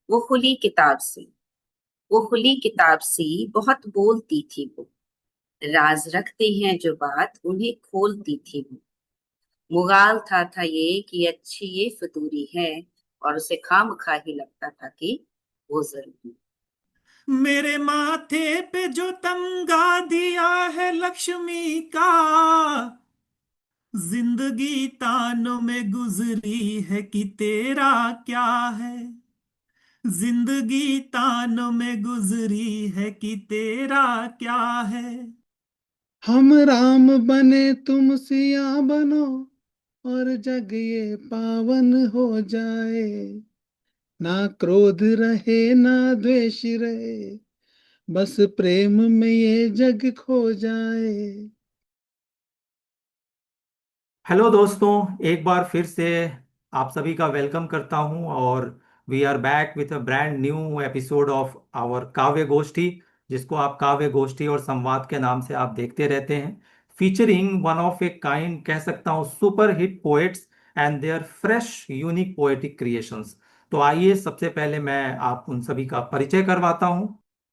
वो खुली किताब से वो खुली किताब सी बहुत बोलती थी वो। राज रखते हैं जो बात उन्हें खोलती थी वो। मुगाल था ये कि अच्छी ये फतूरी है, और उसे खामखा ही लगता था कि वो जरूरी। मेरे माथे पे जो तमगा दिया है लक्ष्मी का, जिंदगी तानों में गुजरी है कि तेरा क्या है। जिंदगी तानों में गुजरी है कि तेरा क्या है। हम राम बने तुम सिया बनो, और जग ये पावन हो जाए। ना क्रोध रहे ना द्वेष रहे, बस प्रेम में ये जग खो जाए। हेलो दोस्तों, एक बार फिर से आप सभी का वेलकम करता हूं और we are back with a brand new episode of our Kavya Goshthi, जिसको आप काव्य गोष्ठी और संवाद के नाम से आप देखते रहते हैं। Featuring one of a kind कह सकता हूं, super hit poets and their fresh unique poetic creations. तो आइए सबसे पहले मैं आप उन सभी का परिचय करवाता हूं।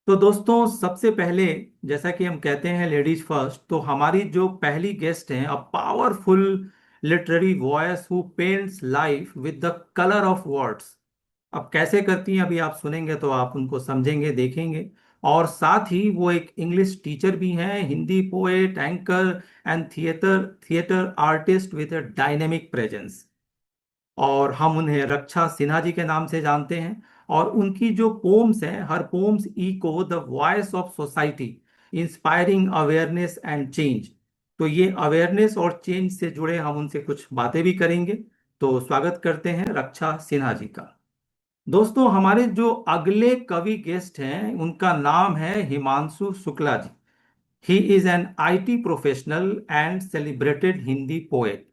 तो दोस्तों, सबसे पहले जैसा कि हम कहते हैं लेडीज फर्स्ट, तो हमारी जो पहली गेस्ट हैं, a powerful literary voice who paints life with the colour of words. अब कैसे करती हैं अभी आप सुनेंगे तो आप उनको समझेंगे, देखेंगे। और साथ ही वो एक इंग्लिश टीचर भी हैं, Hindi poet, anchor and theatre theatre artist with a dynamic presence. और हम उन्हें रक्षा सिन्हा जी के नाम से जानते हैं। और उनकी जो पोम्स हैं, हर poems echo the voice of society, inspiring awareness and change. तो ये अवेयरनेस और चेंज से जुड़े हम उनसे कुछ बातें भी करेंगे। तो स्वागत करते हैं रक्षा सिन्हा जी का। दोस्तों, हमारे जो अगले कवि गेस्ट हैं उनका नाम है Himanshu Shukla ji. He is an IT professional and celebrated Hindi poet.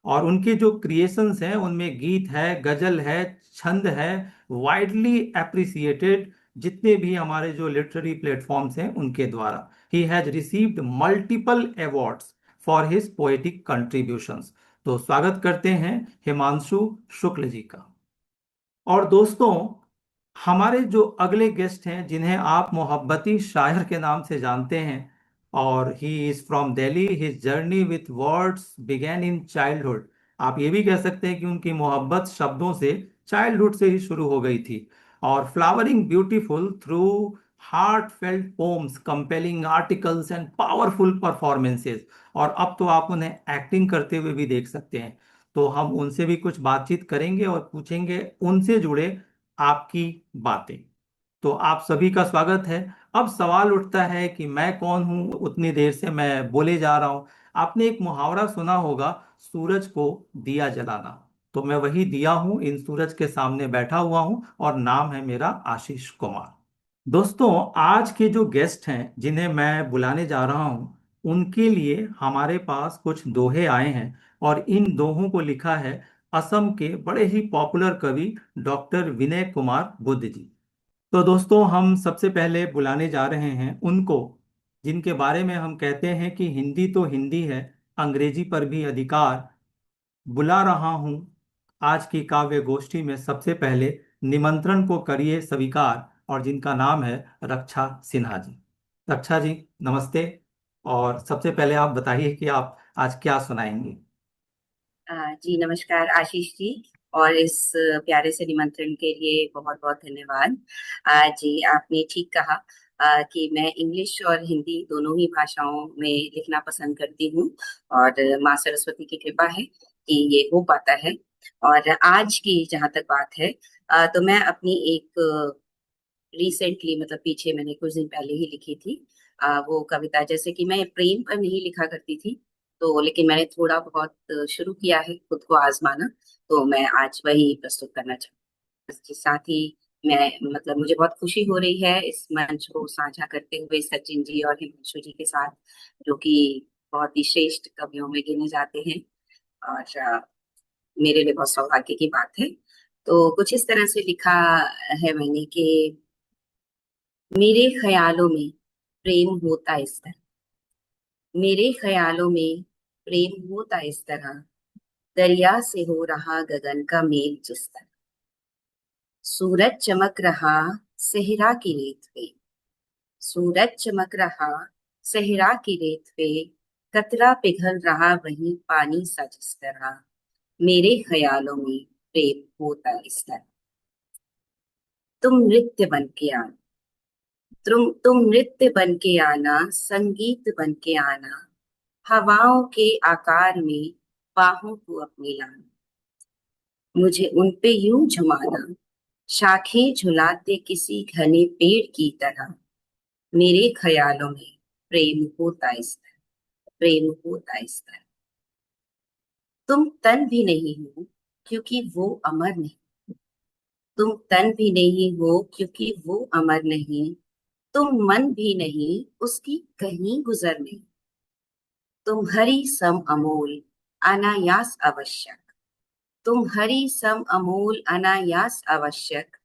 और उनके जो क्रिएशंस हैं उनमें गीत है, गजल है, छंद है, वाइडली एप्रिसिएटेड जितने भी हमारे जो लिटरेरी प्लेटफॉर्म्स हैं उनके द्वारा। He has received multiple awards for his poetic contributions. तो स्वागत करते हैं हिमांशु शुक्ल जी का। और दोस्तों, हमारे जो अगले गेस्ट हैं जिन्हें आप मोहब्बती शायर के नाम से जानते हैं, और he is from Delhi, his journey with words begin in childhood. आप ये भी कह सकते हैं कि उनकी मोहब्बत शब्दों से चाइल्डहुड से ही शुरू हो गई थी। और flowering beautiful through heart felt poems, compelling articles and powerful performances. और अब तो आप उन्हें एक्टिंग करते हुए भी देख सकते हैं। तो हम उनसे भी कुछ बातचीत करेंगे और पूछेंगे उनसे जुड़े आपकी बातें। तो आप सभी का स्वागत है। अब सवाल उठता है कि मैं कौन हूं, उतनी देर से मैं बोले जा रहा हूं। आपने एक मुहावरा सुना होगा, सूरज को दिया जलाना। तो मैं वही दिया हूं, इन सूरज के सामने बैठा हुआ हूं और नाम है मेरा आशीष कुमार। दोस्तों, आज के जो गेस्ट हैं जिन्हें मैं बुलाने जा रहा हूं, उनके लिए हमारे पास कुछ दोहे आए हैं। और इन दोहों को लिखा है असम के बड़े ही पॉपुलर कवि डॉक्टर विनय कुमार बुद्ध जी। तो दोस्तों, हम सबसे पहले बुलाने जा रहे हैं उनको जिनके बारे में हम कहते हैं कि हिंदी तो हिंदी है, अंग्रेजी पर भी अधिकार। बुला रहा हूं आज की काव्य गोष्ठी में सबसे पहले, निमंत्रण को करिए स्वीकार, और जिनका नाम है रक्षा सिन्हा जी। रक्षा जी, नमस्ते। और सबसे पहले आप बताइए कि आप आज क्या सुनाएंगे। जी नमस्कार आशीष जी। और इस प्यारे से निमंत्रण के लिए बहुत बहुत धन्यवाद। जी आपने ठीक कहा कि मैं इंग्लिश और हिंदी दोनों ही भाषाओं में लिखना पसंद करती हूँ। और माँ सरस्वती की कृपा है कि ये हो पाता है। और आज की जहाँ तक बात है, तो मैं अपनी एक रिसेंटली, मतलब पीछे मैंने कुछ दिन पहले ही लिखी थी वो कविता। जैसे कि मैं प्रेम पर नहीं लिखा करती थी, तो लेकिन मैंने थोड़ा बहुत शुरू किया है, खुद को आजमाना। तो मैं आज वही प्रस्तुत करना चाहूँ। इसके साथ ही मैं, मतलब मुझे बहुत खुशी हो रही है इस मंच को साझा करते हुए सचिन जी और हिमांशु जी के साथ, जो कि बहुत ही श्रेष्ठ कवियों में गिने जाते हैं। और मेरे लिए बहुत सौभाग्य की बात है। तो कुछ इस तरह से लिखा है मैंने कि मेरे ख्यालों में प्रेम होता इस तरह, मेरे ख्यालों में प्रेम होता इस तरह, दरिया से हो रहा गगन का मेल जिस तरह। सूरज चमक रहा सेहरा की रेत पे, सूरज चमक रहा सेहरा की रेत पे, कतरा पिघल रहा वहीं पानी सा जिस तरह, मेरे ख्यालों में प्रेम होता इस तरह। तुम नृत्य बन के आना, तुम नृत्य बन के आना, संगीत बन के आना, हवाओं के आकार में बाहों को अपनी लाना, मुझे उन पे यूं झुमाना, शाखें झुलाते किसी घने पेड़ की तरह, मेरे ख्यालों में प्रेम होता इस तरह, प्रेम होता इस तरह। तुम तन भी नहीं हो क्योंकि वो अमर नहीं, तुम तन भी नहीं हो क्योंकि वो अमर नहीं, तुम मन भी नहीं उसकी कहीं गुजर नहीं, तुम हरि सम अमोल अनायास आवश्यक, तुम हरि सम अमोल अनायास आवश्यक,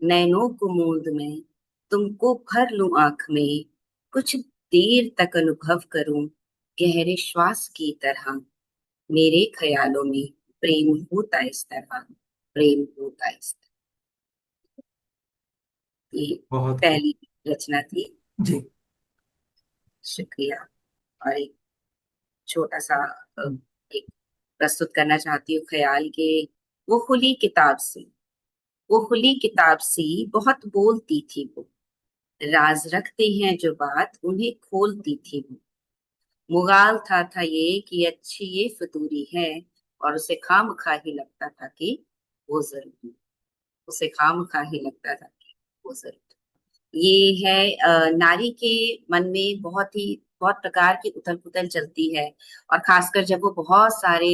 नैनों को मूंद में तुमको भर लूं आंख में, कुछ देर तक अनुभव करूं गहरे श्वास की तरह, मेरे ख्यालों में प्रेम होता इस तरह, प्रेम होता इस तरह। ये बहुत खूब। पहली रचना थी। जी। शुक्रिया। और एक छोटा सा एक प्रस्तुत करना चाहती हूँ ख्याल के। वो खुली किताब से, वो खुली किताब सी बहुत बोलती थी वो, राज रखते हैं जो बात उन्हें खोलती थी वो, मुगाल था ये कि अच्छी ये फतूरी है, और उसे खामखा ही लगता था कि वो जरूरी, उसे खामखा ही लगता था कि वो जरूरी। ये है नारी के मन में बहुत प्रकार की उथल पुथल चलती है, और खासकर जब वो बहुत सारे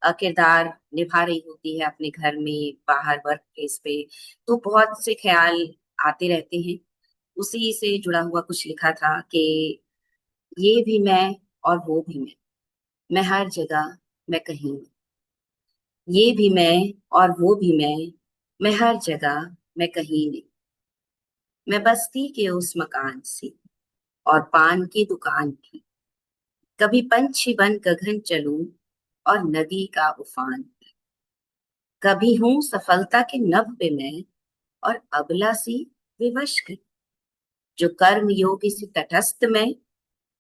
किरदार निभा रही होती है अपने घर में बाहर वर्क प्लेस पे, तो बहुत से ख्याल आते रहते हैं। उसी से जुड़ा हुआ कुछ लिखा था कि ये भी मैं और वो भी मैं हर जगह, मैं कहीं नहीं। ये भी मैं और वो भी मैं हर जगह, मैं कहीं नहीं। मैं बस्ती के उस मकान से और पान की दुकान की, कभी पंछी बन गगन चलूं और नदी का उफान, कभी हूं सफलता के नभ पे मैं और अबला सी विवश गई, जो कर्म योगी सी तटस्थ मैं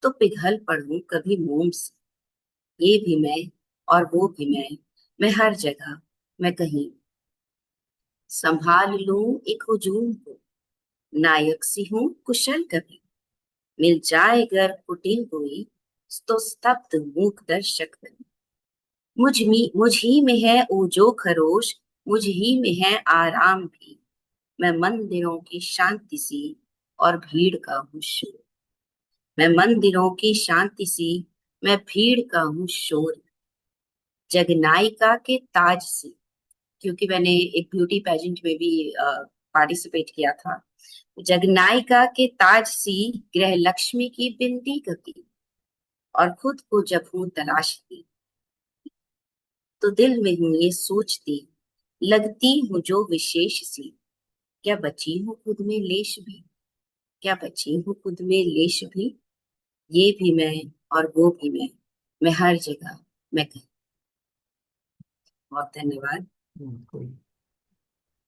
तो पिघल पड़ूं कभी मोम से। ये भी मैं और वो भी मैं हर जगह, मैं कहीं संभाल लूं एक हुजूम को, नायक सी हूं कुशल कभी, मिल जाए गर कुटिल कोई तो स्तब्ध मूक दर्शक बनी, मुझ ही में है ओजो खरोश, मुझ ही में है आराम भी, मैं मंदिरों की शांति सी और भीड़ का हूँ शोर, मैं मंदिरों की शांति सी, मैं भीड़ का हूँ शोर, जगनायिका के ताज से, क्योंकि मैंने एक ब्यूटी पेजेंट में भी पार्टिसिपेट किया था, जगनायिका के ताज सी गृह लक्ष्मी की बिंदी कभी, और खुद को जब हूँ तलाशती तो दिल में हूँ ये सोचती, लगती हूँ जो विशेष सी, क्या बची हूँ खुद में लेश भी, क्या बची हूँ खुद में लेश भी, ये भी मैं और वो भी मैं हर जगह, मैं कहीं। बहुत धन्यवाद। कोई।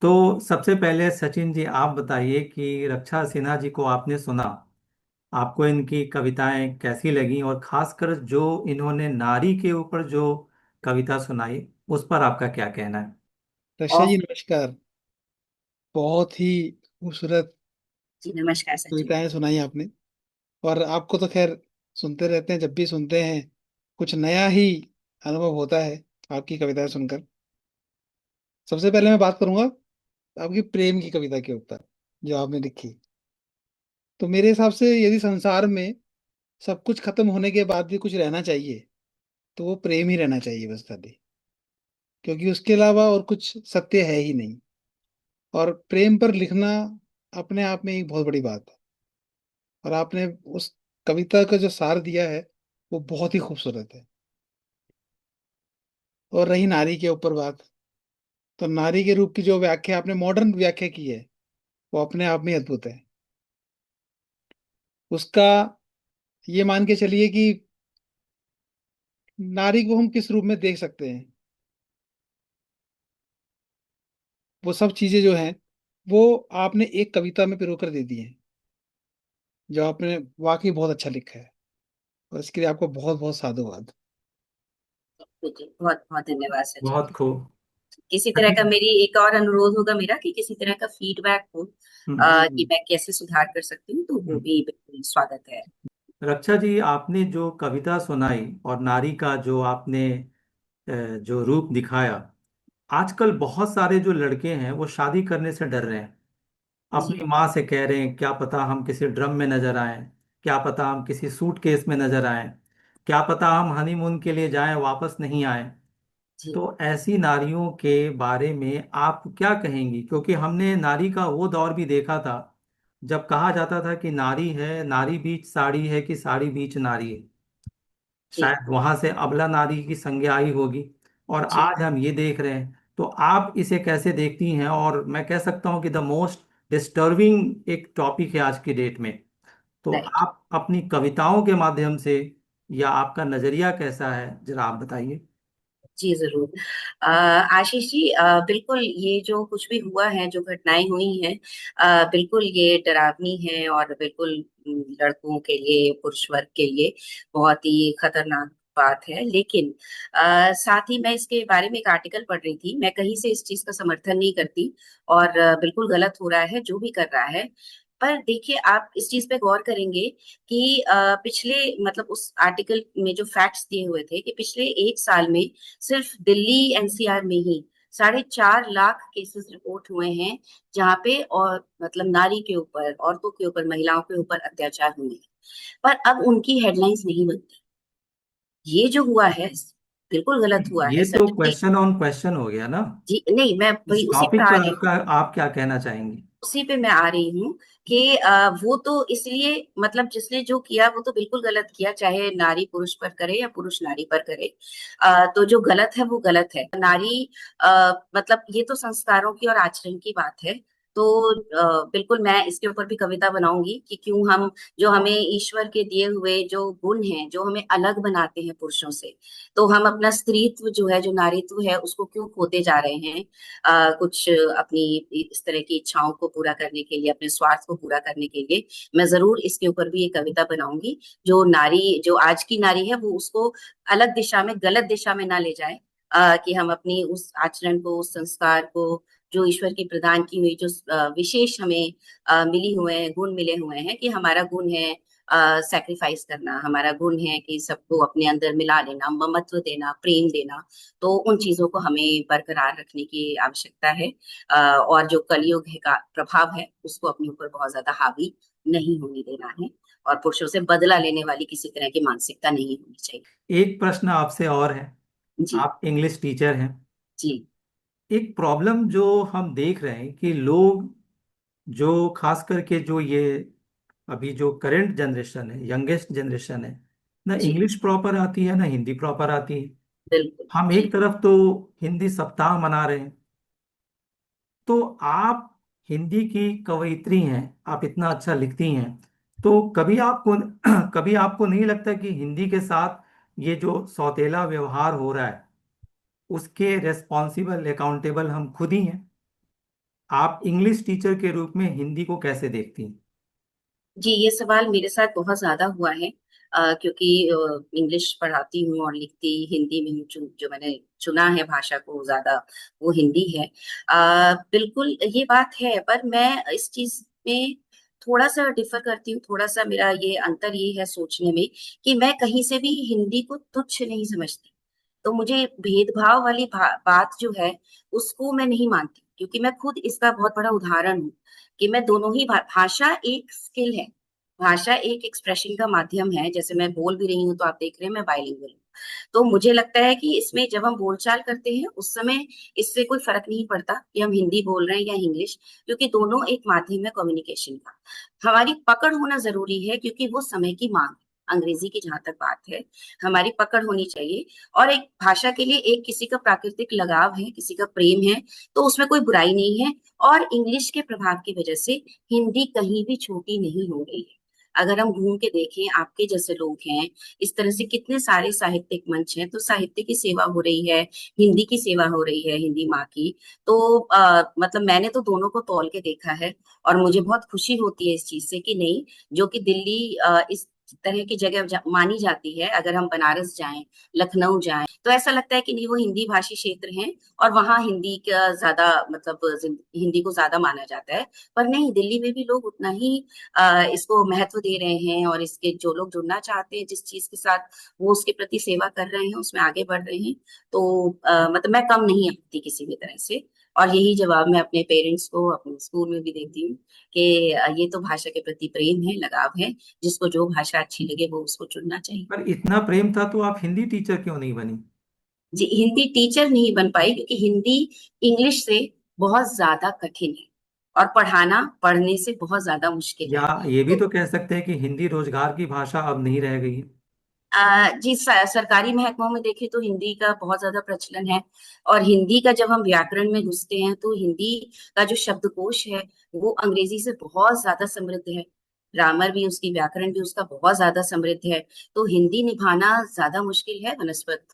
तो सबसे पहले सचिन जी आप बताइए कि रक्षा सिन्हा जी को आपने सुना, आपको इनकी कविताएं कैसी लगी, और खासकर जो इन्होंने नारी के ऊपर जो कविता सुनाई उस पर आपका क्या कहना है? रक्षा और जी नमस्कार। बहुत ही खूबसूरत जी नमस्कार सचिन। कविताएं सुनाई आपने। और आपको तो खैर सुनते रहते हैं, जब भी सुनते हैं कुछ नया ही अनुभव होता है आपकी कविताएं सुनकर। सबसे पहले मैं बात करूंगा आपकी प्रेम की कविता के ऊपर जो आपने लिखी। तो मेरे हिसाब से यदि संसार में सब कुछ खत्म होने के बाद भी कुछ रहना चाहिए तो वो प्रेम ही रहना चाहिए बस खाली, क्योंकि उसके अलावा और कुछ सत्य है ही नहीं। और प्रेम पर लिखना अपने आप में एक बहुत बड़ी बात है। और आपने उस कविता का जो सार दिया है वो बहुत ही खूबसूरत है। और रही नारी के ऊपर बात, तो नारी के रूप की जो व्याख्या आपने मॉडर्न व्याख्या की है वो अपने आप में अद्भुत है। उसका ये मान के चलिए कि नारी को हम किस रूप में देख सकते हैं, वो सब चीजें जो हैं वो आपने एक कविता में पिरोकर दे दिए हैं, जो आपने वाकई बहुत अच्छा लिखा है, और इसके लिए आपको बहुत बहुत साधुवाद। जी बहुत बहुत धन्यवाद सचिन। बहुत खूब। किसी तरह का चलिए। मेरी एक और अनुरोध होगा मेरा कि किसी तरह का फीडबैक हो कि मैं कैसे सुधार कर सकती हूँ, तो वो हम्म। भी बिल्कुल स्वागत है। रक्षा जी, आपने जो कविता सुनाई और नारी का जो आपने जो रूप दिखाया, आजकल बहुत सारे जो लड़के हैं वो शादी करने से डर रहे हैं। जी अपनी माँ से कह रहे हैं क्या पता हम किसी ड्रम में नजर आए, क्या पता हम किसी सूटकेस में नजर आए, क्या पता हम हनीमून के लिए जाएं वापस नहीं आए। जी तो ऐसी नारियों के बारे में आप क्या कहेंगी? क्योंकि हमने नारी का वो दौर भी देखा था जब कहा जाता था कि नारी है, नारी बीच साड़ी है कि साड़ी बीच नारी है। जी शायद वहां से अबला नारी की संज्ञा आई होगी, और जी आज हम ये देख रहे हैं। तो आप इसे कैसे देखती हैं? और मैं कह सकता हूं कि द मोस्ट डिस्टर्बिंग एक टॉपिक है आज की डेट में। तो राइट। आप अपनी कविताओं के माध्यम से, या आपका नजरिया कैसा है, जरा आप बताइए। जी जरूर। आशीष जी, बिल्कुल ये जो कुछ भी हुआ है, जो घटनाएं हुई हैं, बिल्कुल ये डरावनी है और बिल्कुल लड़कों के लिए, पुरुष वर्ग के लिए बहुत ही खतरनाक बात है। लेकिन साथ ही मैं इसके बारे में एक आर्टिकल पढ़ रही थी, मैं कहीं से इस चीज का समर्थन नहीं करती और बिल्कुल गलत हो रहा है जो भी कर रहा है। पर देखिए, आप इस चीज पे गौर करेंगे कि पिछले, मतलब उस आर्टिकल में जो फैक्ट्स दिए हुए थे कि पिछले एक साल में सिर्फ दिल्ली एनसीआर में ही 4.5 लाख केसेस रिपोर्ट हुए हैं, जहाँ पे और मतलब नारी के ऊपर, औरतों के ऊपर, महिलाओं के ऊपर अत्याचार हुए हैं। पर अब उनकी हेडलाइंस नहीं बनती। ये जो हुआ है बिल्कुल गलत हुआ है ये तो सर। क्वेश्चन ऑन क्वेश्चन हो गया ना। जी नहीं, मैं इस वही उसी पर टॉपिक आ पर रही हूँ। आपका, आप क्या कहना चाहेंगी? उसी पे मैं आ रही हूँ कि वो तो इसलिए, मतलब जिसने जो किया वो तो बिल्कुल गलत किया, चाहे नारी पुरुष पर करे या पुरुष नारी पर करे। तो जो गलत है वो गलत है। नारी मतलब ये तो संस्कारों की और आचरण की बात है। तो बिल्कुल मैं इसके ऊपर भी कविता बनाऊंगी कि क्यों हम, जो हमें ईश्वर के दिए हुए जो गुण हैं, जो हमें अलग बनाते हैं पुरुषों से, तो हम अपना स्त्रीत्व जो है, जो नारीत्व है, उसको क्यों खोते जा रहे हैं कुछ अपनी इस तरह की इच्छाओं को पूरा करने के लिए, अपने स्वार्थ को पूरा करने के लिए। मैं जरूर इसके ऊपर भी एक कविता बनाऊंगी, जो नारी, जो आज की नारी है, वो उसको अलग दिशा में, गलत दिशा में ना ले जाए। कि हम अपनी उस आचरण को, उस संस्कार को, जो ईश्वर की प्रदान की हुई, जो विशेष हमें मिली हुए हैं, गुण मिले हुए हैं, कि हमारा गुण है सैक्रिफाइस करना, हमारा गुण है कि सबको अपने अंदर मिला लेना, ममत्व देना, प्रेम देना। तो उन चीजों को हमें बरकरार रखने की आवश्यकता है। और जो कलयुग है का प्रभाव है, उसको अपने ऊपर बहुत ज्यादा हावी नहीं होने देना है, और पुरुषों से बदला लेने वाली किसी तरह की मानसिकता नहीं होनी चाहिए। एक प्रश्न आपसे और है। जी आप इंग्लिश टीचर हैं। जी एक प्रॉब्लम जो हम देख रहे हैं कि लोग, जो खास करके जो ये अभी जो करंट जनरेशन है, यंगेस्ट जनरेशन है, ना जी इंग्लिश प्रॉपर आती है ना हिंदी प्रॉपर आती है। बिल्कुल। हम जी एक तरफ तो हिंदी सप्ताह मना रहे हैं, तो आप हिंदी की कवयित्री हैं, आप इतना अच्छा लिखती हैं, तो कभी आपको कभी आपको नहीं लगता कि हिंदी के साथ ये जो सौतेला व्यवहार हो रहा है, उसके रेस्पॉन्सिबल, अकाउंटेबल हम खुद ही हैं? आप इंग्लिश टीचर के रूप में हिंदी को कैसे देखती हैं? जी, ये सवाल मेरे साथ बहुत ज्यादा हुआ है, क्योंकि इंग्लिश पढ़ाती हूँ और लिखती हिंदी में हूँ। जो मैंने चुना है भाषा को ज्यादा, वो हिंदी है। बिल्कुल ये बात है, पर मैं इस चीज में थोड़ा सा डिफर करती हूँ। थोड़ा सा मेरा ये अंतर ये है सोचने में कि मैं कहीं से भी हिंदी को तुच्छ नहीं समझती। तो मुझे भेदभाव वाली बात जो है, उसको मैं नहीं मानती, क्योंकि मैं खुद इसका बहुत बड़ा उदाहरण हूँ कि मैं दोनों ही भाषा एक स्किल है। भाषा एक एक्सप्रेशन का माध्यम है। जैसे मैं बोल भी रही हूँ, तो आप देख रहे हैं मैं बाइलिंगुअल हूँ। तो मुझे लगता है कि इसमें जब हम बोलचाल करते हैं, उस समय इससे कोई फर्क नहीं पड़ता कि हम हिंदी बोल रहे हैं या इंग्लिश, क्योंकि दोनों एक माध्यम है कम्युनिकेशन का। हमारी पकड़ होना जरूरी है, क्योंकि वो समय की मांग है। अंग्रेजी की जहां तक बात है, हमारी पकड़ होनी चाहिए। और एक भाषा के लिए एक किसी का प्राकृतिक लगाव है, किसी का प्रेम है, तो उसमें कोई बुराई नहीं है। और इंग्लिश के प्रभाव की वजह से हिंदी कहीं भी छोटी नहीं हो गई है। अगर हम घूम के देखें, आपके जैसे लोग हैं, इस तरह से कितने सारे साहित्यिक मंच हैं, तो साहित्य की सेवा हो रही है, हिंदी की सेवा हो रही है, हिंदी माँ की। तो मतलब मैंने तो दोनों को तौल के देखा है, और मुझे बहुत खुशी होती है इस चीज से कि नहीं, जो कि दिल्ली इस तरह की जगह मानी जाती है, अगर हम बनारस जाएं, लखनऊ जाएं, तो ऐसा लगता है कि नहीं, वो हिंदी भाषी क्षेत्र हैं और वहाँ हिंदी का ज्यादा मतलब हिंदी को ज्यादा माना जाता है। पर नहीं, दिल्ली में भी लोग उतना ही इसको महत्व दे रहे हैं, और इसके जो लोग जुड़ना चाहते हैं जिस चीज के साथ, वो उसके प्रति सेवा कर रहे हैं, उसमें आगे बढ़ रहे हैं। तो मतलब मैं कम नहीं आती किसी भी तरह से। और यही जवाब मैं अपने पेरेंट्स को अपने स्कूल में भी देती हूँ कि ये तो भाषा के प्रति प्रेम है, लगाव है, जिसको जो भाषा अच्छी लगे वो उसको चुनना चाहिए। पर इतना प्रेम था तो आप हिंदी टीचर क्यों नहीं बनी? जी, हिंदी टीचर नहीं बन पाई क्योंकि हिंदी इंग्लिश से बहुत ज्यादा कठिन है, और पढ़ाना पढ़ने से बहुत ज्यादा मुश्किल या है। ये भी तो तो कह सकते हैं कि हिंदी रोजगार की भाषा अब नहीं रह गई है। जी, सरकारी महकमों में देखें तो हिंदी का बहुत ज्यादा प्रचलन है। और हिंदी का जब हम व्याकरण में घुसते हैं, तो हिंदी का जो शब्दकोश है, वो अंग्रेजी से बहुत ज्यादा समृद्ध है। ग्रामर भी उसकी, व्याकरण भी उसका बहुत ज्यादा समृद्ध है। तो हिंदी निभाना ज्यादा मुश्किल है बनस्पत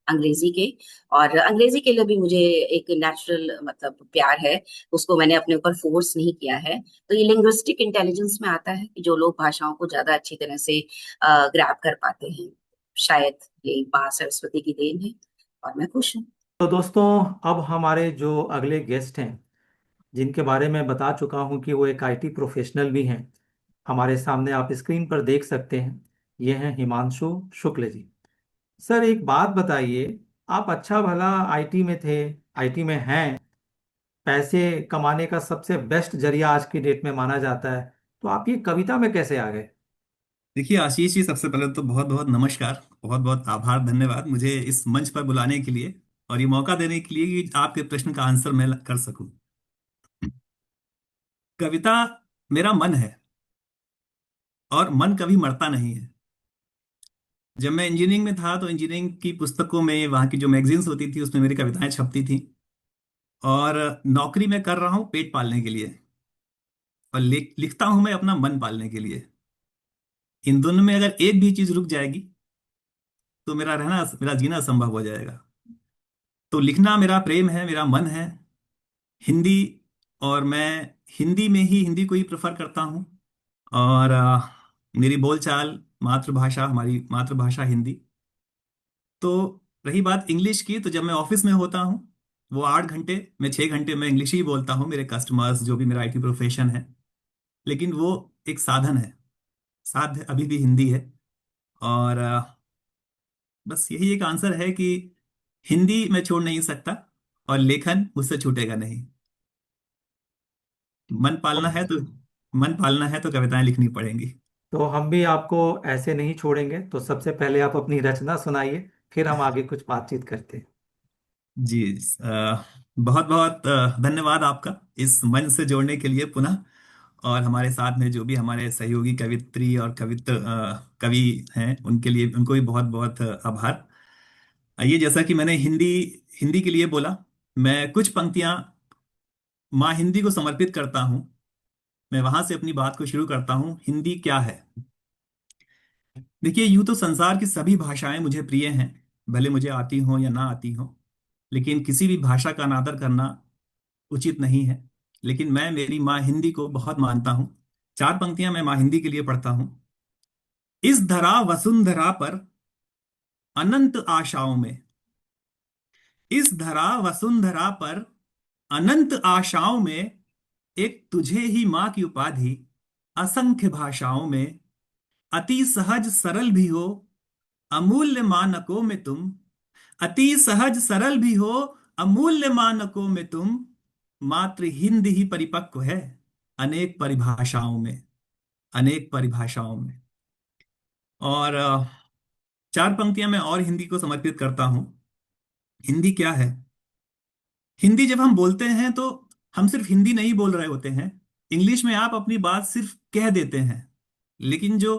अंग्रेजी के। और अंग्रेजी के लिए भी मुझे एक नेचुरल मतलब प्यार है, उसको मैंने अपने ऊपर फोर्स नहीं किया है। तो ये लिंग्विस्टिक इंटेलिजेंस में आता है कि जो लोग भाषाओं को ज्यादा अच्छी तरह से ग्रैब कर पाते हैं। शायद ये माँ सरस्वती की देन है, और मैं खुश हूँ। तो दोस्तों, अब हमारे जो अगले गेस्ट हैं, जिनके बारे में बता चुका हूं कि वो एक आईटी प्रोफेशनल भी हैं, हमारे सामने आप स्क्रीन पर देख सकते हैं। ये हैं हिमांशु शुक्ल जी। सर, एक बात बताइए, आप अच्छा भला आईटी में थे, आईटी में हैं, पैसे कमाने का सबसे बेस्ट जरिया आज की डेट में माना जाता है, तो आप ये कविता में कैसे आ गए? देखिए आशीष जी, सबसे पहले तो बहुत बहुत नमस्कार, बहुत बहुत आभार, धन्यवाद मुझे इस मंच पर बुलाने के लिए और ये मौका देने के लिए कि आपके प्रश्न का आंसर मैं कर सकूं। कविता मेरा मन है, और मन कभी मरता नहीं है। जब मैं इंजीनियरिंग में था तो इंजीनियरिंग की पुस्तकों में, वहाँ की जो मैगजीन्स होती थी, उसमें मेरी कविताएं छपती थी। और नौकरी में कर रहा हूँ पेट पालने के लिए, और लिखता हूं मैं अपना मन पालने के लिए। इन दोनों में अगर एक भी चीज रुक जाएगी तो मेरा रहना, मेरा जीना असंभव हो जाएगा। तो लिखना मेरा प्रेम है, मेरा मन है, हिंदी। और मैं हिंदी में ही, हिंदी को ही प्रेफर करता हूँ। और मेरी बोलचाल, मातृभाषा, हमारी मातृभाषा हिंदी। तो रही बात इंग्लिश की, तो जब मैं ऑफिस में होता हूँ, वो 8 घंटे, मैं 6 घंटे मैं इंग्लिश ही बोलता हूँ, मेरे कस्टमर्स, जो भी मेरा आईटी प्रोफेशन है। लेकिन वो एक साधन है, साध्य अभी भी हिंदी है। और बस यही एक आंसर है कि हिंदी मैं छोड़ नहीं सकता, और लेखन मुझसे छूटेगा नहीं। मन पालना है तो, मन पालना है तो कविताएं लिखनी पड़ेंगी। तो हम भी आपको ऐसे नहीं छोड़ेंगे, तो सबसे पहले आप अपनी रचना सुनाइए, फिर हम आगे कुछ बातचीत करते हैं। जी, बहुत बहुत धन्यवाद आपका इस मंच से जोड़ने के लिए पुनः। और हमारे साथ में जो भी हमारे सहयोगी कवित्री और कवि हैं, उनके लिए, उनको भी बहुत बहुत आभार। ये जैसा कि मैंने हिंदी हिंदी के लिए बोला, मैं कुछ पंक्तियां माँ हिंदी को समर्पित करता हूँ। मैं वहां से अपनी बात को शुरू करता हूँ। हिंदी क्या है? देखिए, यूं तो संसार की सभी भाषाएं मुझे प्रिय हैं, भले मुझे आती हो या ना आती हो। लेकिन किसी भी भाषा का अनादर करना उचित नहीं है। लेकिन मैं मेरी माँ हिंदी को बहुत मानता हूँ। 4 पंक्तियां मैं माँ हिंदी के लिए पढ़ता हूँ। इस धरा वसुंधरा पर अनंत आशाओं में, इस धरा वसुंधरा पर अनंत आशाओं में, एक तुझे ही माँ की उपाधि असंख्य भाषाओं में। अति सहज सरल भी हो अमूल्य मानकों में तुम, अति सहज सरल भी हो अमूल्य मानकों में तुम। मात्र हिंद ही परिपक्व है अनेक परिभाषाओं में, अनेक परिभाषाओं में। और 4 पंक्तियां मैं और हिंदी को समर्पित करता हूं। हिंदी क्या है? हिंदी जब हम बोलते हैं तो हम सिर्फ हिंदी नहीं बोल रहे होते हैं। इंग्लिश में आप अपनी बात सिर्फ कह देते हैं, लेकिन जो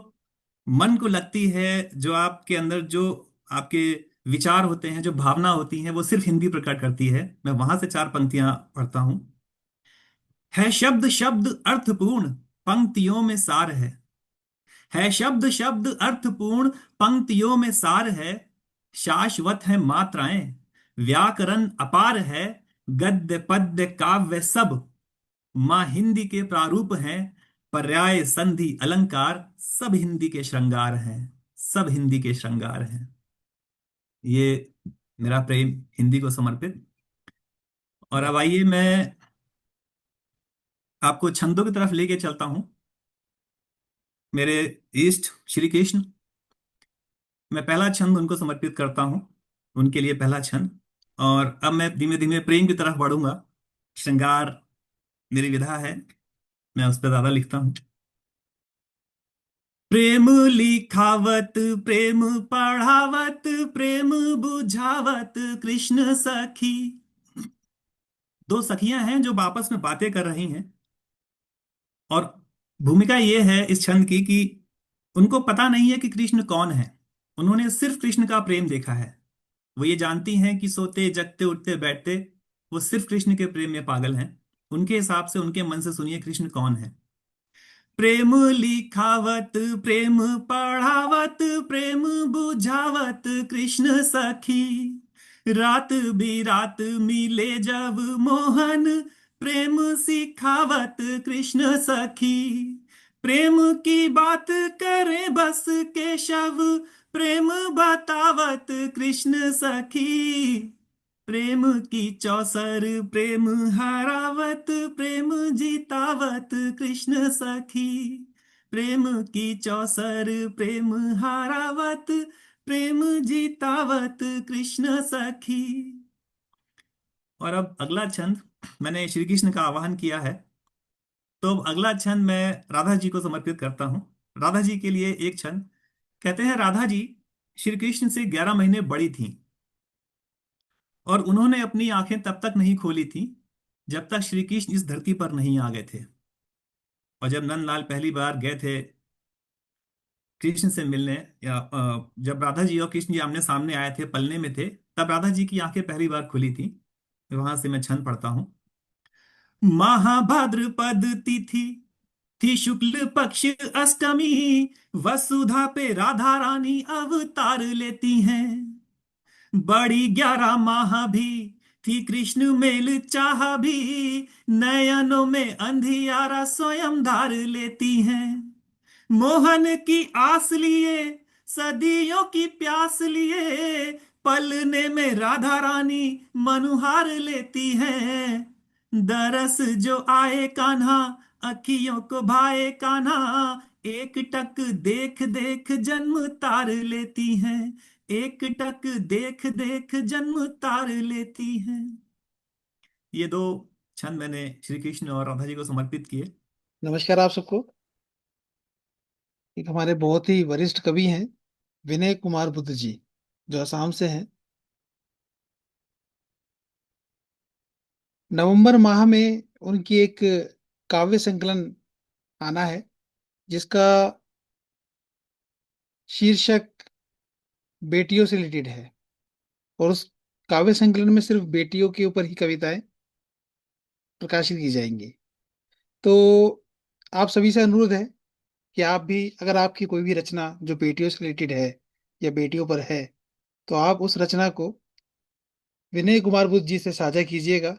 मन को लगती है, जो आपके अंदर जो आपके विचार होते हैं, जो भावना होती हैं, वो सिर्फ हिंदी प्रकट करती है। मैं वहां से 4 पंक्तियां पढ़ता हूं। है शब्द शब्द अर्थपूर्ण, पंक्तियों में सार है। है शब्द शब्द अर्थपूर्ण, पंक्तियों में सार है, शाश्वत है मात्राएं, व्याकरण अपार है, गद्य पद्य काव्य सब माँ हिंदी के प्रारूप हैं, पर्याय संधि अलंकार सब हिंदी के श्रृंगार हैं, सब हिंदी के श्रृंगार हैं। ये मेरा प्रेम हिंदी को समर्पित। और अब आइए मैं आपको छंदों की तरफ लेके चलता हूं। मेरे इष्ट श्री कृष्ण, मैं पहला छंद उनको समर्पित करता हूं, उनके लिए पहला छंद। और अब मैं धीमे धीमे प्रेम की तरफ बढ़ूंगा। श्रृंगार मेरी विधा है, मैं उस पर ज्यादा लिखता हूं। प्रेम लिखावत प्रेम पढ़ावत प्रेम बुझावत कृष्ण सखी। दो सखियां हैं जो आपस में बातें कर रही हैं, और भूमिका ये है इस छंद की कि उनको पता नहीं है कि कृष्ण कौन है। उन्होंने सिर्फ कृष्ण का प्रेम देखा है। वो ये जानती हैं कि सोते जगते उठते बैठते वो सिर्फ कृष्ण के प्रेम में पागल हैं। उनके हिसाब से उनके मन से सुनिए कृष्ण कौन है। प्रेम लिखावत प्रेम पढ़ावत प्रेम बुझावत कृष्ण सखी। रात बिरात मिले जब मोहन, प्रेम सिखावत कृष्ण सखी। प्रेम की बात करे बस केशव, प्रेम बतावत कृष्ण सखी। प्रेम की चौसर प्रेम हरावत प्रेम जीतावत कृष्ण सखी। प्रेम की चौसर प्रेम हरावत प्रेम जीतावत कृष्ण सखी। और अब अगला छंद, मैंने श्री कृष्ण का आवाहन किया है, तो अब अगला छंद मैं राधा जी को समर्पित करता हूँ। राधा जी के लिए एक छंद। कहते हैं राधा जी श्री कृष्ण से 11 महीने बड़ी थीं, और उन्होंने अपनी आंखें तब तक नहीं खोली थी जब तक श्री कृष्ण इस धरती पर नहीं आ गए थे। और जब नंदलाल पहली बार गए थे कृष्ण से मिलने, या जब राधा जी और कृष्ण जी आमने सामने आए थे, पलने में थे, तब राधा जी की आंखें पहली बार खुली थी। वहां से मैं छंद पढ़ता हूं। महाभाद्रपद तिथि थी शुक्ल पक्ष अष्टमी, वसुधा पे राधा रानी अवतार लेती हैं। बड़ी 11 माह भी थी कृष्ण मेल चाह भी, नयनों में अंधियारा स्वयं धार लेती हैं। मोहन की आस लिए सदियों की प्यास लिए, पलने में राधा रानी मनुहार लेती हैं। दरस जो आए कान्हा अखियों को भाए कान्हा, एक टक देख देख जन्म तार लेती हैं। एक टक देख देख जन्म तार लेती हैं। ये दो छंद मैंने श्री कृष्ण और राधा जी को समर्पित किए। नमस्कार आप सबको। एक हमारे बहुत ही वरिष्ठ कवि हैं, विनय कुमार बुद्ध जी, जो असम से हैं। नवंबर माह में उनकी एक काव्य संकलन आना है, जिसका शीर्षक बेटियों से रिलेटेड है। और उस काव्य संकलन में सिर्फ बेटियों के ऊपर ही कविताएं प्रकाशित की जाएंगी। तो आप सभी से अनुरोध है कि आप भी, अगर आपकी कोई भी रचना जो बेटियों से रिलेटेड है या बेटियों पर है, तो आप उस रचना को विनय कुमार बुद्ध जी से साझा कीजिएगा,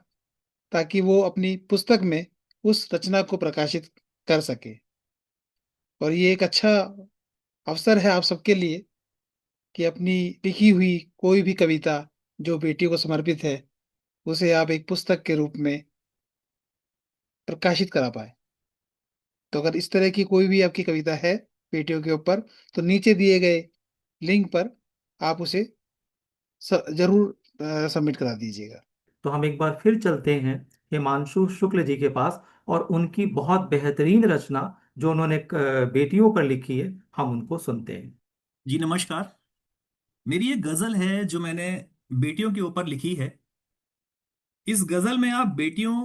ताकि वो अपनी पुस्तक में उस रचना को प्रकाशित कर सके। और ये एक अच्छा अवसर है आप सबके लिए कि अपनी लिखी हुई कोई भी कविता जो बेटियों को समर्पित है, उसे आप एक पुस्तक के रूप में प्रकाशित करा पाए। तो अगर इस तरह की कोई भी आपकी कविता है बेटियों के ऊपर, तो नीचे दिए गए लिंक पर आप उसे जरूर सबमिट करा दीजिएगा। तो हम एक बार फिर चलते हैं हिमांशु शुक्ल जी के पास, और उनकी बहुत बेहतरीन रचना जो उन्होंने बेटियों पर लिखी है, हम उनको सुनते हैं। जी नमस्कार। मेरी एक गजल है जो मैंने बेटियों के ऊपर लिखी है। इस गजल में आप बेटियों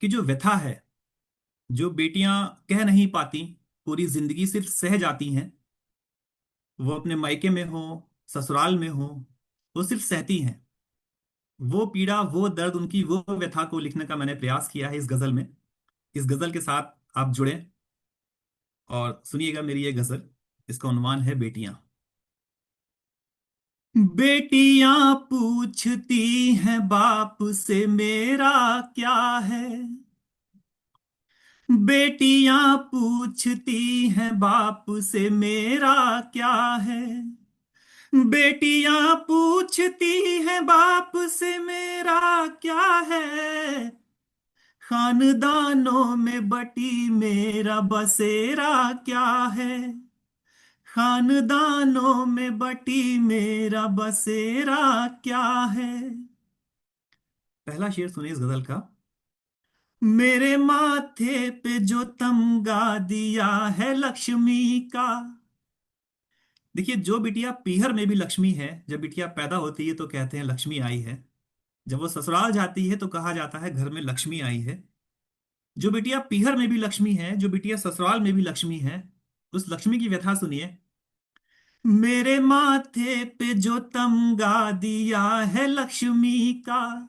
की जो व्यथा है, जो बेटियां कह नहीं पाती, पूरी जिंदगी सिर्फ सह जाती हैं, वो अपने मायके में हो ससुराल में हो, वो सिर्फ सहती हैं। वो पीड़ा वो दर्द उनकी वो व्यथा को लिखने का मैंने प्रयास किया है इस गजल में। इस गजल के साथ आप जुड़े। और सुनिएगा मेरी ये गजल। इसका उन्वान है बेटियां। बेटियां पूछती हैं बाप से मेरा क्या है। बेटियां पूछती हैं बाप से मेरा क्या है। बेटियां पूछती हैं बाप से मेरा क्या है। खानदानों में बटी मेरा बसेरा क्या है। खानदानों में बटी मेरा बसेरा क्या है। पहला शेर सुनिए इस गजल का। मेरे माथे पे जो तमगा दिया है लक्ष्मी का। देखिए, जो बिटिया पीहर में भी लक्ष्मी है, जब बिटिया पैदा होती है तो कहते हैं लक्ष्मी आई है। जब वो ससुराल जाती है तो कहा जाता है घर में लक्ष्मी आई है। जो बिटिया पीहर में भी लक्ष्मी है, जो बिटिया ससुराल में भी लक्ष्मी है, उस लक्ष्मी की व्यथा सुनिए। मेरे माथे पे जो तमगा दिया है लक्ष्मी का।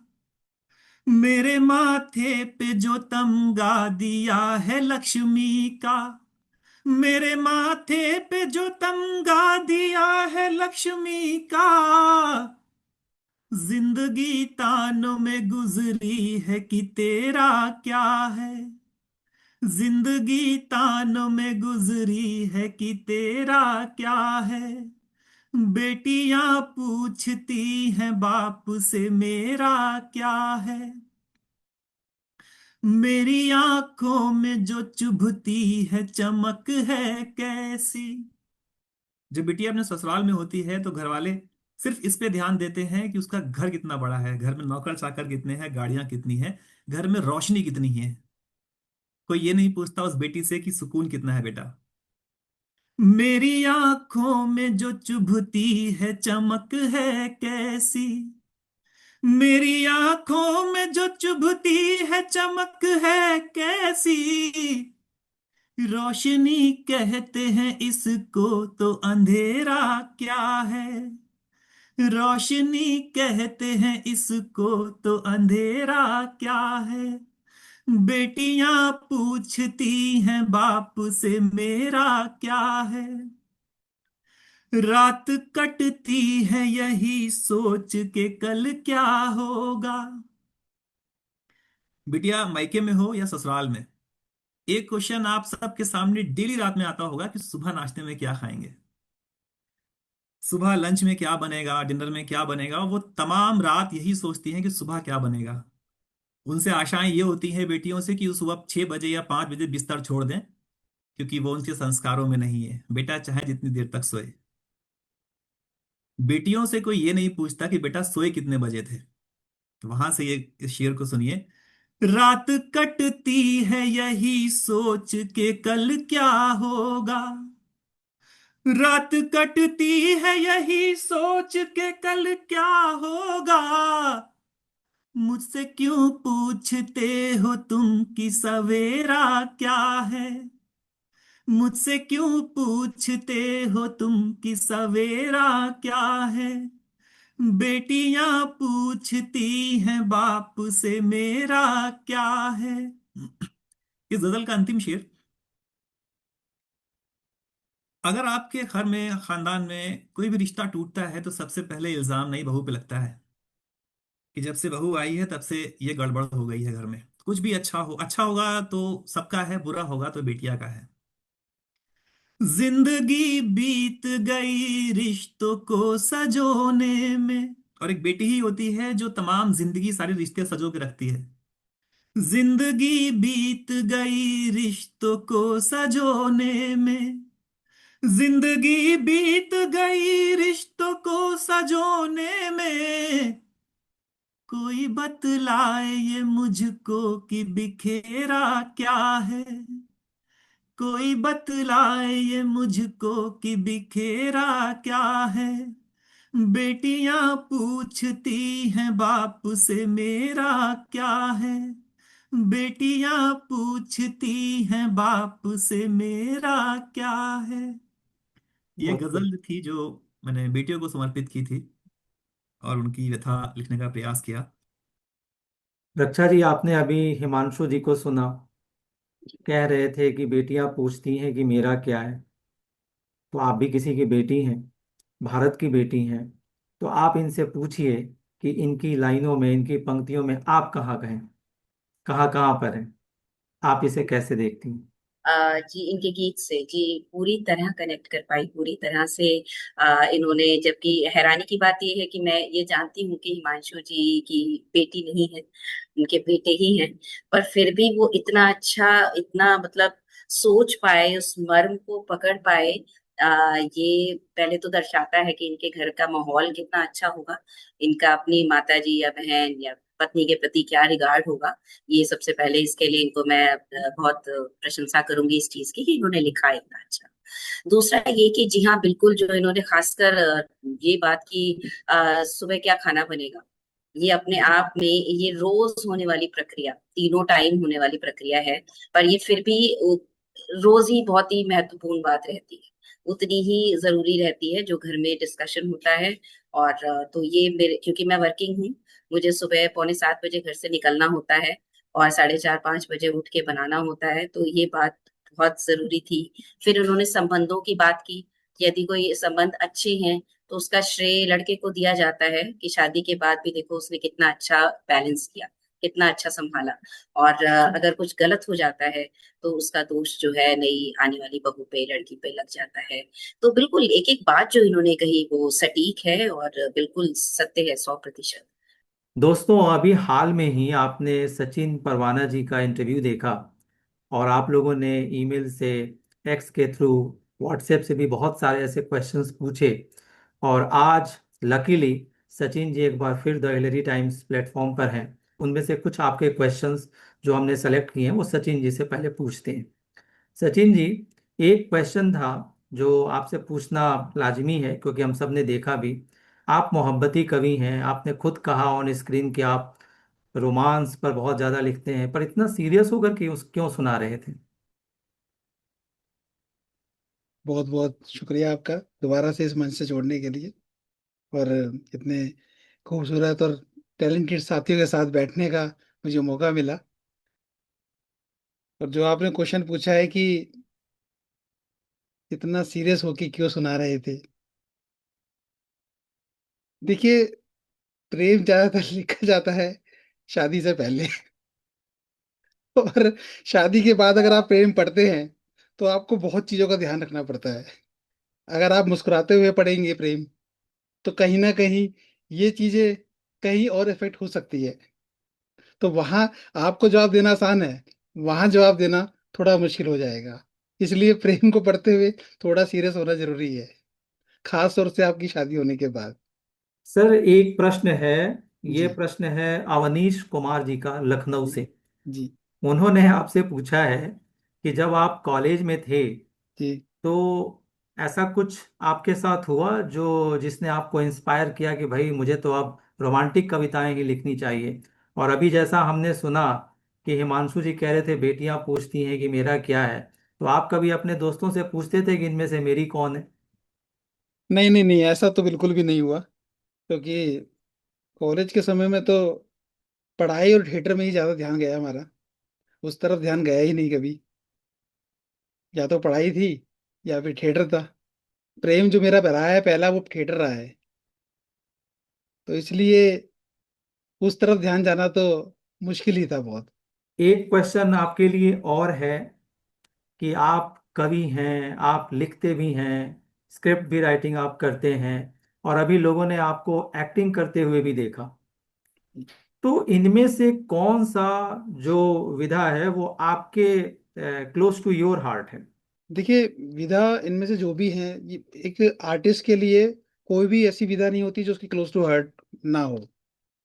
मेरे माथे पे जो तमगा दिया है लक्ष्मी का। मेरे माथे पे जो तमगा दिया है लक्ष्मी का। जिंदगी तानों में गुजरी है कि तेरा क्या है। जिंदगी तानों में गुजरी है कि तेरा क्या है। बेटियां पूछती हैं बाप से मेरा क्या है। मेरी आंखों में जो चुभती है चमक है कैसी। जब बिटिया अपने ससुराल में होती है तो घर वाले सिर्फ इस पे ध्यान देते हैं कि उसका घर कितना बड़ा है, घर में नौकर चाकर कितने हैं, गाड़ियां कितनी हैं, घर में रोशनी कितनी है। कोई ये नहीं पूछता उस बेटी से कि सुकून कितना है बेटा। मेरी आंखों में जो चुभती है चमक है कैसी। मेरी आंखों में जो चुभती है चमक है कैसी। रोशनी कहते हैं इसको तो अंधेरा क्या है। रोशनी कहते हैं इसको तो अंधेरा क्या है। बेटियां पूछती हैं बाप से मेरा क्या है। रात कटती है यही सोच के कल क्या होगा। बिटिया मायके में हो या ससुराल में, एक क्वेश्चन आप सबके सामने डेली रात में आता होगा कि सुबह नाश्ते में क्या खाएंगे, सुबह लंच में क्या बनेगा, डिनर में क्या बनेगा। वो तमाम रात यही सोचती हैं कि सुबह क्या बनेगा। उनसे आशाएं ये होती हैं बेटियों से कि वो सुबह 6 बजे या 5 बजे बिस्तर छोड़ दें, क्योंकि वो उनके संस्कारों में नहीं है। बेटा चाहे जितनी देर तक सोए। बेटियों से कोई ये नहीं पूछता कि बेटा सोए कितने बजे थे। तो वहां से ये इस शेर को सुनिए। रात कटती है यही सोच के कल क्या होगा। रात कटती है यही सोच के कल क्या होगा। मुझसे क्यों पूछते हो तुम कि सवेरा क्या है। मुझसे क्यों पूछते हो तुम कि सवेरा क्या है। बेटियां पूछती हैं बाप से मेरा क्या है। इस गजल का अंतिम शेर। अगर आपके घर में, खानदान में कोई भी रिश्ता टूटता है तो सबसे पहले इल्जाम नई बहू पे लगता है कि जब से बहू आई है तब से ये गड़बड़ हो गई है घर में। कुछ भी अच्छा होगा तो सबका है, बुरा होगा तो बेटिया का है। जिंदगी बीत गई रिश्तों को सजोने में। और एक बेटी ही होती है जो तमाम जिंदगी सारे रिश्ते सजो के रखती है। जिंदगी बीत गई रिश्तों को सजोने में। जिंदगी बीत गई रिश्तों को सजोने में। कोई बतलाए ये मुझको कि बिखेरा क्या है। कोई बतलाए ये मुझको कि बिखेरा क्या है। बेटियां पूछती हैं बाप से मेरा क्या है। बेटियां पूछती हैं बाप से मेरा क्या है। ये बहुत खूब। गजल थी जो मैंने बेटियों को समर्पित की थी और उनकी व्यथा लिखने का प्रयास किया। रक्षा जी, आपने अभी हिमांशु जी को सुना। कह रहे थे कि बेटियां पूछती हैं कि मेरा क्या है। तो आप भी किसी की बेटी हैं, भारत की बेटी हैं। तो आप इनसे पूछिए कि इनकी लाइनों में, इनकी पंक्तियों में आप कहाँ गए, कहाँ कहाँ पर हैं, आप इसे कैसे देखती हैं? जी इनके गीत से जी पूरी तरह कनेक्ट कर पाई, पूरी तरह से इन्होंने, जबकि हैरानी की बात यह है कि मैं ये जानती हूँ कि हिमांशु जी की बेटी नहीं है, उनके बेटे ही हैं, पर फिर भी वो इतना अच्छा, इतना मतलब सोच पाए, उस मर्म को पकड़ पाए। ये पहले तो दर्शाता है कि इनके घर का माहौल कितना अच्छा होगा, इनका अपनी माता जी या बहन या पत्नी के प्रति क्या रिगार्ड होगा। ये सबसे पहले इसके लिए इनको मैं बहुत प्रशंसा करूंगी इस चीज की कि इन्होंने लिखा है इतना अच्छा। दूसरा ये कि जी हाँ बिल्कुल, जो इन्होंने खासकर ये बात की सुबह क्या खाना बनेगा, ये अपने आप में ये रोज होने वाली प्रक्रिया, तीनों टाइम होने वाली प्रक्रिया है, पर ये फिर भी रोज ही बहुत ही महत्वपूर्ण बात रहती है, उतनी ही जरूरी रहती है जो घर में डिस्कशन होता है। और तो ये मेरे, क्योंकि मैं वर्किंग हूँ, मुझे सुबह 6:45 घर से निकलना होता है और 4:30-5 बजे उठ के बनाना होता है, तो ये बात बहुत जरूरी थी। फिर उन्होंने संबंधों की बात की कि यदि कोई संबंध अच्छे हैं तो उसका श्रेय लड़के को दिया जाता है कि शादी के बाद भी देखो उसने कितना अच्छा बैलेंस किया, कितना अच्छा संभाला। और अगर कुछ गलत हो जाता है तो उसका दोष जो है नई आने वाली बहू पे, लड़की पे लग जाता है। तो बिल्कुल एक एक बात जो इन्होंने कही वो सटीक है और बिल्कुल सत्य है, 100%। दोस्तों, अभी हाल में ही आपने सचिन परवाना जी का इंटरव्यू देखा, और आप लोगों ने ईमेल से, एक्स के थ्रू, व्हाट्सएप से भी बहुत सारे ऐसे क्वेश्चंस पूछे। और आज लकीली सचिन जी एक बार फिर द हिलरी टाइम्स प्लेटफॉर्म पर हैं। उनमें से कुछ आपके क्वेश्चंस जो हमने सेलेक्ट किए हैं वो सचिन जी से पहले पूछते हैं। सचिन जी, एक क्वेश्चन था जो आपसे पूछना लाजमी है, क्योंकि हम सब ने देखा भी, आप मोहब्बती कवि हैं। आपने खुद कहा ऑन स्क्रीन कि आप रोमांस पर बहुत ज्यादा लिखते हैं, पर इतना सीरियस होकर क्यों क्यों सुना रहे थे? बहुत बहुत शुक्रिया आपका दोबारा से इस मंच से जोड़ने के लिए, और इतने खूबसूरत और टैलेंटेड साथियों के साथ बैठने का मुझे मौका मिला। और जो आपने क्वेश्चन पूछा है कि इतना सीरियस होके क्यों सुना रहे थे, देखिए, प्रेम ज्यादातर लिखा जाता है शादी से पहले। और शादी के बाद अगर आप प्रेम पढ़ते हैं तो आपको बहुत चीजों का ध्यान रखना पड़ता है। अगर आप मुस्कुराते हुए पढ़ेंगे प्रेम, तो कहीं ना कहीं ये चीजें कहीं और इफेक्ट हो सकती है। तो वहां आपको जवाब देना आसान है, वहां जवाब देना थोड़ा मुश्किल हो जाएगा। इसलिए प्रेम को पढ़ते हुए थोड़ा सीरियस होना जरूरी है, खास तौर से आपकी शादी होने के बाद। सर, एक प्रश्न है। ये जी प्रश्न है अवनीश कुमार जी का, लखनऊ से। जी उन्होंने आपसे पूछा है कि जब आप कॉलेज में थे जी। तो ऐसा कुछ आपके साथ हुआ जो जिसने आपको इंस्पायर किया कि भाई मुझे तो अब रोमांटिक कविताएं ही लिखनी चाहिए। और अभी जैसा हमने सुना कि हिमांशु जी कह रहे थे बेटियां पूछती हैं कि मेरा क्या है, तो आप कभी अपने दोस्तों से पूछते थे कि इनमें से मेरी कौन है? नहीं नहीं नहीं, ऐसा तो बिल्कुल भी नहीं हुआ, क्योंकि कॉलेज के समय में तो पढ़ाई और थिएटर में ही ज्यादा ध्यान गया हमारा। उस तरफ ध्यान गया ही नहीं कभी। या तो पढ़ाई थी या फिर थिएटर था। प्रेम जो मेरा रहा है पहला, वो थिएटर रहा है। तो इसलिए उस तरफ ध्यान जाना तो मुश्किल ही था बहुत। एक क्वेश्चन आपके लिए और है कि आप कवि हैं, आप लिखते भी हैं, स्क्रिप्ट भी राइटिंग आप करते हैं, और अभी लोगों ने आपको एक्टिंग करते हुए भी देखा। तो इनमें से कौन सा जो विधा है वो आपके क्लोज टू योर हार्ट है? देखिए, विधा इनमें से जो भी है, ये एक आर्टिस्ट के लिए कोई भी ऐसी विधा नहीं होती जो उसकी क्लोज टू हार्ट ना हो।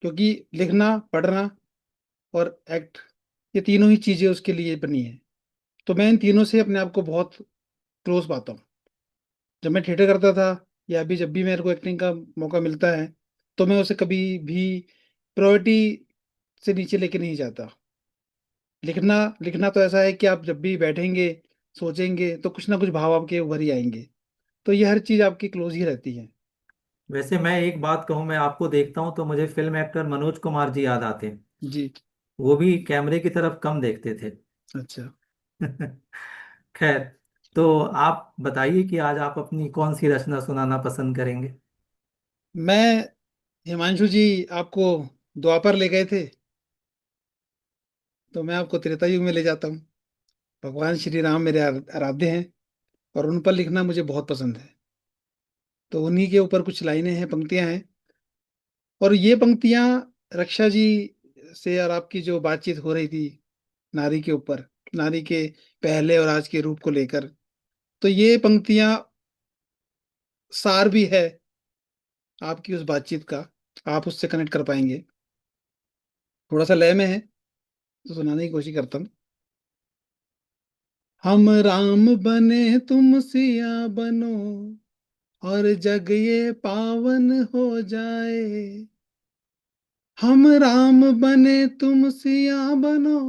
क्योंकि लिखना, पढ़ना और एक्ट, ये तीनों ही चीजें उसके लिए बनी है। तो मैं इन तीनों से अपने आप को बहुत क्लोज पाता हूँ। जब मैं थिएटर करता था, या अभी जब भी मेरे को एक्टिंग का मौका मिलता है, तो मैं उसे कभी भी प्रायोरिटी से नीचे लेके नहीं जाता। लिखना, लिखना तो ऐसा है कि आप जब भी बैठेंगे, सोचेंगे, तो कुछ ना कुछ भाव आपके उभर ही आएंगे। तो ये हर चीज आपकी क्लोज ही रहती है। वैसे मैं एक बात कहूँ, मैं आपको देखता हूँ तो मुझे फिल्म एक्टर मनोज कुमार जी याद आते हैं। जी। वो भी कैमरे की तरफ कम देखते थे। अच्छा। खैर, तो आप बताइए कि आज आप अपनी कौन सी रचना सुनाना पसंद करेंगे। मैं, हिमांशु जी, आपको द्वापर ले गए थे, तो मैं आपको त्रेता युग में ले जाता हूँ। भगवान श्री राम मेरे आराध्य हैं, और उन पर लिखना मुझे बहुत पसंद है। तो उन्हीं के ऊपर कुछ लाइनें हैं, पंक्तियां हैं। और ये पंक्तियां रक्षा जी से और आपकी जो बातचीत हो रही थी नारी के ऊपर, नारी के पहले और आज के रूप को लेकर, तो ये पंक्तियां सार भी है आपकी उस बातचीत का। आप उससे कनेक्ट कर पाएंगे। थोड़ा सा लय में है, तो सुनाने की कोशिश करता हूँ। हम राम बने तुम सिया बनो, और जग ये पावन हो जाए। हम राम बने तुम सिया बनो,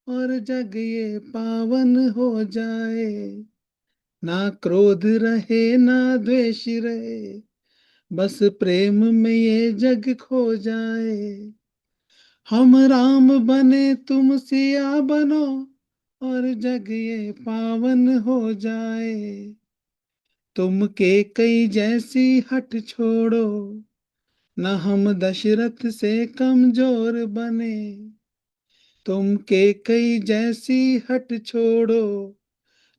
और जग ये पावन हो जाए। ना क्रोध रहे ना द्वेष रहे, बस प्रेम में ये जग खो जाए। हम राम बने तुम सिया बनो, और जग ये पावन हो जाए। तुम के कई जैसी हट छोड़ो, न हम दशरथ से कमजोर बने। तुम के कई जैसी हट छोड़ो,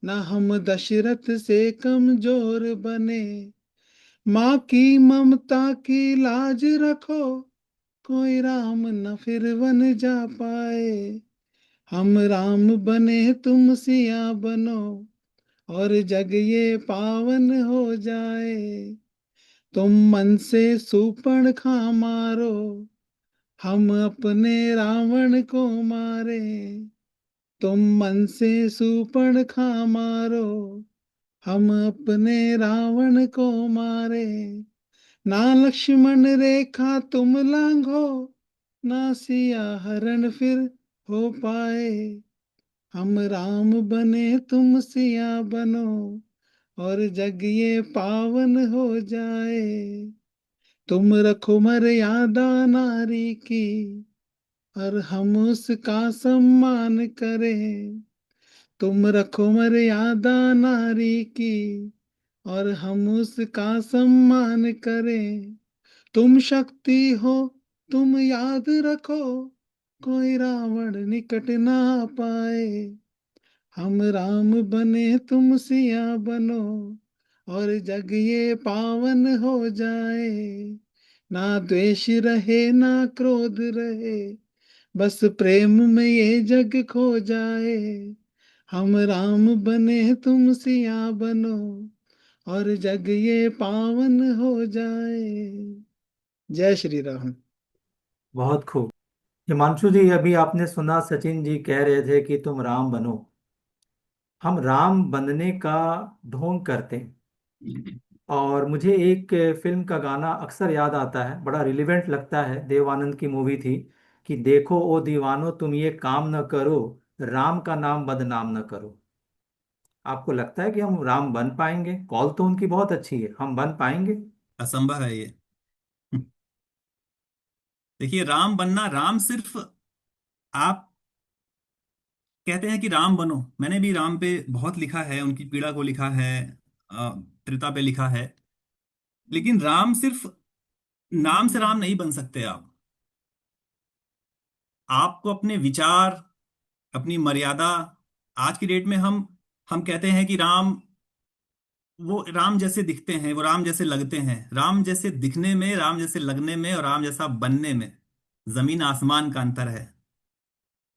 न हम दशरथ से कमजोर बने। माँ की ममता की लाज रखो, कोई राम न फिर बन जा पाए। हम राम बने तुम सिया बनो, और जग ये पावन हो जाए। तुम मन से सूपण मारो, हम अपने रावण को मारे। तुम मन से सूपण मारो, हम अपने रावण को मारे। ना लक्ष्मण रेखा तुम लांघो, ना सिया हरण फिर हो पाए। हम राम बने तुम सिया बनो, और जग ये पावन हो जाए। तुम रखो मर्यादा नारी की, और हम उसका सम्मान करें। तुम रखो मर्यादा नारी की, और हम उसका सम्मान करें। तुम शक्ति हो तुम याद रखो, कोई रावण निकट ना पाए। हम राम बने तुम सिया बनो, और जग ये पावन हो जाए। ना द्वेष रहे ना क्रोध रहे, बस प्रेम में ये जग खो जाए। हम राम बने तुम सिया बनो, और जग ये पावन हो जाए। जय श्री राम। बहुत खूब। हिमांशु जी, अभी आपने सुना सचिन जी कह रहे थे कि तुम राम बनो। हम राम बनने का ढोंग करते हैं। और मुझे एक फिल्म का गाना अक्सर याद आता है, बड़ा रिलेवेंट लगता है, देवानंद की मूवी थी कि देखो ओ दीवानो तुम ये काम न करो, राम का नाम बदनाम न करो। आपको लगता है कि हम राम बन पाएंगे? कॉल तो उनकी बहुत अच्छी है, हम बन पाएंगे? असंभव है ये। देखिए, राम बनना, राम सिर्फ, आप कहते हैं कि राम बनो, मैंने भी राम पे बहुत लिखा है, उनकी पीड़ा को लिखा है, त्रेता पे लिखा है। लेकिन राम सिर्फ नाम से राम नहीं बन सकते आप। आपको अपने विचार, अपनी मर्यादा, आज की डेट में हम कहते हैं कि राम, वो राम जैसे दिखते हैं, वो राम जैसे लगते हैं। राम जैसे दिखने में, राम जैसे लगने में और राम जैसा बनने में जमीन आसमान का अंतर है।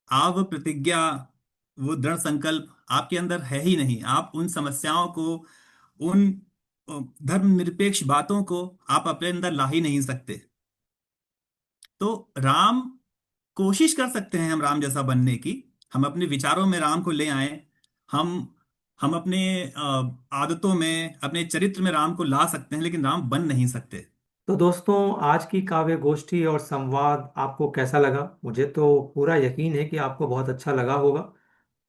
आप वो प्रतिज्ञा, वो दृढ़ संकल्प आपके अंदर है ही नहीं। आप उन समस्याओं को, उन धर्मनिरपेक्ष बातों को आप अपने अंदर ला ही नहीं सकते। तो राम, कोशिश कर सकते हैं हम राम जैसा बनने की। हम अपने विचारों में राम को ले आए। हम हम अपने आदतों में, अपने चरित्र में राम को ला सकते हैं, लेकिन राम बन नहीं सकते। तो दोस्तों, आज की काव्य गोष्ठी और संवाद आपको कैसा लगा? मुझे तो पूरा यकीन है कि आपको बहुत अच्छा लगा होगा।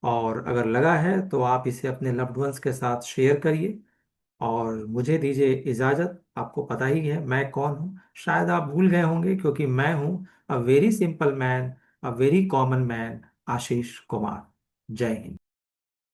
और अगर लगा है तो आप इसे अपने लव्ड वंस के साथ शेयर करिए। और मुझे दीजिए इजाज़त। आपको पता ही है मैं कौन हूँ, शायद आप भूल गए होंगे, क्योंकि मैं हूँ a very simple man, a very common man, Ashish Kumar. जय हिंद।